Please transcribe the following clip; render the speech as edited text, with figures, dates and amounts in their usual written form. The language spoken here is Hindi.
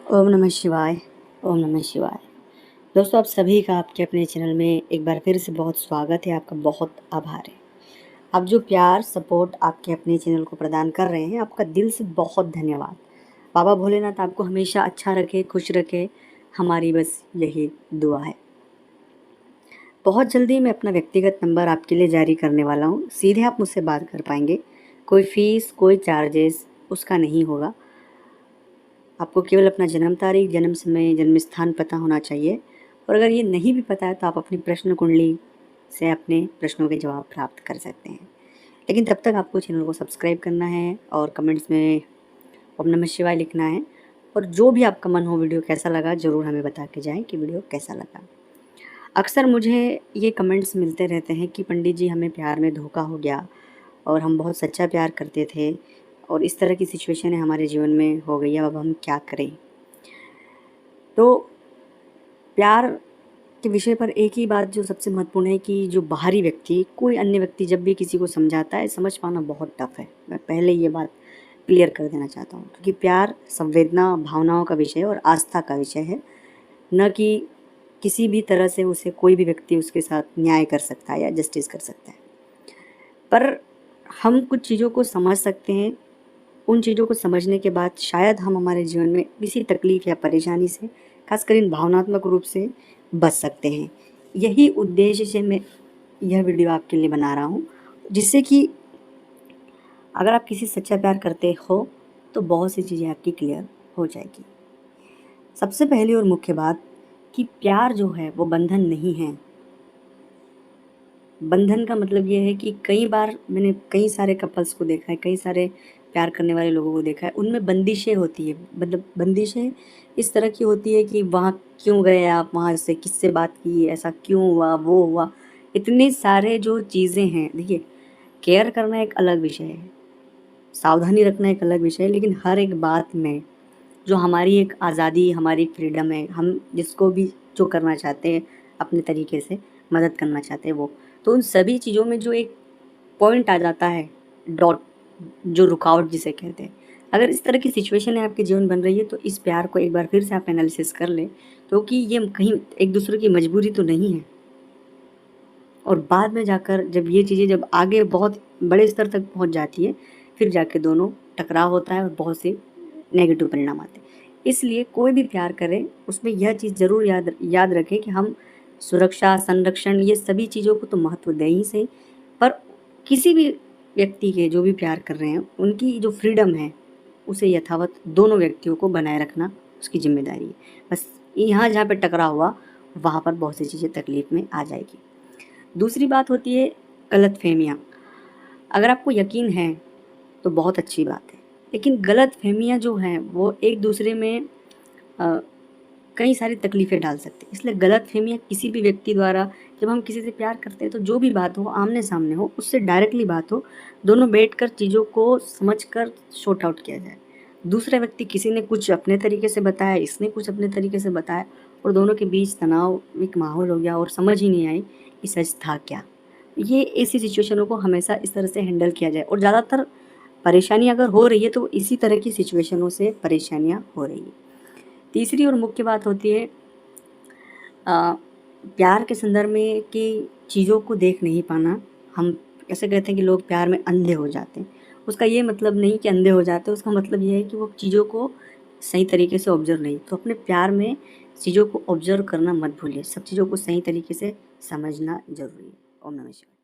ओम नमः शिवाय। ओम नमः शिवाय। दोस्तों, आप सभी का आपके अपने चैनल में एक बार फिर से बहुत स्वागत है। आपका बहुत आभार है। आप जो प्यार सपोर्ट आपके अपने चैनल को प्रदान कर रहे हैं, आपका दिल से बहुत धन्यवाद। बाबा भोलेनाथ आपको हमेशा अच्छा रखे, खुश रखे, हमारी बस यही दुआ है। बहुत जल्दी मैं अपना व्यक्तिगत नंबर आपके लिए जारी करने वाला हूँ। सीधे आप मुझसे बात कर पाएंगे। कोई फीस, कोई चार्जेस उसका नहीं होगा। आपको केवल अपना जन्म तारीख, जन्म समय, जन्म स्थान पता होना चाहिए। और अगर ये नहीं भी पता है तो आप अपनी प्रश्न कुंडली से अपने प्रश्नों के जवाब प्राप्त कर सकते हैं। लेकिन तब तक आपको चैनल को सब्सक्राइब करना है और कमेंट्स में ओम नमः शिवाय लिखना है। और जो भी आपका मन हो, वीडियो कैसा लगा ज़रूर हमें बता के जाएं कि वीडियो कैसा लगा। अक्सर मुझे ये कमेंट्स मिलते रहते हैं कि पंडित जी, हमें प्यार में धोखा हो गया और हम बहुत सच्चा प्यार करते थे और इस तरह की सिचुएशन हमारे जीवन में हो गई है, अब हम क्या करें। तो प्यार के विषय पर एक ही बात जो सबसे महत्वपूर्ण है कि जो बाहरी व्यक्ति, कोई अन्य व्यक्ति जब भी किसी को समझाता है, समझ पाना बहुत टफ है। मैं पहले ये बात क्लियर कर देना चाहता हूँ, क्योंकि प्यार संवेदना, भावनाओं का विषय और आस्था का विषय है, न कि किसी भी तरह से उसे कोई भी व्यक्ति उसके साथ न्याय कर सकता है या जस्टिस कर सकता है। पर हम कुछ चीज़ों को समझ सकते हैं। उन चीज़ों को समझने के बाद शायद हम हमारे जीवन में किसी तकलीफ या परेशानी से, खासकर इन भावनात्मक रूप से, बच सकते हैं। यही उद्देश्य से मैं यह वीडियो आपके लिए बना रहा हूँ, जिससे कि अगर आप किसी सच्चा प्यार करते हो तो बहुत सी चीज़ें आपकी क्लियर हो जाएगी। सबसे पहली और मुख्य बात कि प्यार जो है वो बंधन नहीं है। बंधन का मतलब ये है कि कई बार मैंने कई सारे कपल्स को देखा है, कई सारे प्यार करने वाले लोगों को देखा है, उनमें बंदिशें होती है। मतलब बंदिशें इस तरह की होती है कि वहाँ क्यों गए आप, वहाँ से किससे बात की, ऐसा क्यों हुआ, वो हुआ। इतने सारे जो चीज़ें हैं, देखिए, केयर करना एक अलग विषय है, सावधानी रखना एक अलग विषय है, लेकिन हर एक बात में जो हमारी एक आज़ादी, हमारी एक फ्रीडम है, हम जिसको भी जो करना चाहते हैं अपने तरीके से मदद करना चाहते हैं वो, तो उन सभी चीज़ों में जो एक पॉइंट आ जाता है, डॉट, जो रुकावट जिसे कहते हैं। अगर इस तरह की सिचुएशन है आपके जीवन बन रही है तो इस प्यार को एक बार फिर से आप एनालिसिस कर लें, क्योंकि ये कहीं एक दूसरे की मजबूरी तो नहीं है। और बाद में जाकर जब ये चीज़ें जब आगे बहुत बड़े स्तर तक पहुंच जाती है, फिर जाके दोनों टकराव होता है और बहुत से नेगेटिव परिणाम आते हैं। इसलिए कोई भी प्यार करें उसमें यह चीज़ ज़रूर याद रखें कि हम सुरक्षा, संरक्षण, ये सभी चीज़ों को तो महत्व दें ही सही, पर किसी भी व्यक्ति के जो भी प्यार कर रहे हैं उनकी जो फ्रीडम है उसे यथावत दोनों व्यक्तियों को बनाए रखना उसकी जिम्मेदारी है। बस यहाँ जहाँ पे टकराव हुआ वहाँ पर बहुत सी चीज़ें तकलीफ में आ जाएगी। दूसरी बात होती है गलतफ़हमियाँ। अगर आपको यकीन है तो बहुत अच्छी बात है, लेकिन गलतफ़हमियाँ जो हैं वो एक दूसरे में अ, कई सारी तकलीफ़ें डाल सकती है। इसलिए गलतफ़हमियाँ किसी भी व्यक्ति द्वारा, जब हम किसी से प्यार करते हैं तो जो भी बात हो आमने-सामने हो, उससे डायरेक्टली बात हो, दोनों बैठकर चीज़ों को समझकर सॉर्ट आउट किया जाए। दूसरा व्यक्ति, किसी ने कुछ अपने तरीके से बताया, इसने कुछ अपने तरीके से बताया और दोनों के बीच तनाव एक माहौल हो गया और समझ ही नहीं आई कि सच था क्या। ये ऐसी सिचुएशनों को हमेशा इस तरह से हैंडल किया जाए। और ज़्यादातर परेशानी अगर हो रही है तो इसी तरह की सिचुएशनों से परेशानियाँ हो रही है। तीसरी और मुख्य बात होती है अ, प्यार के संदर्भ में कि चीज़ों को देख नहीं पाना। हम ऐसे कहते हैं कि लोग प्यार में अंधे हो जाते हैं। उसका ये मतलब नहीं कि अंधे हो जाते हैं, उसका मतलब ये है कि वो चीज़ों को सही तरीके से ऑब्ज़र्व नहीं। तो अपने प्यार में चीज़ों को ऑब्ज़र्व करना मत भूलिए। सब चीज़ों को सही तरीके से समझना ज़रूरी है। ओम नमः शिवाय।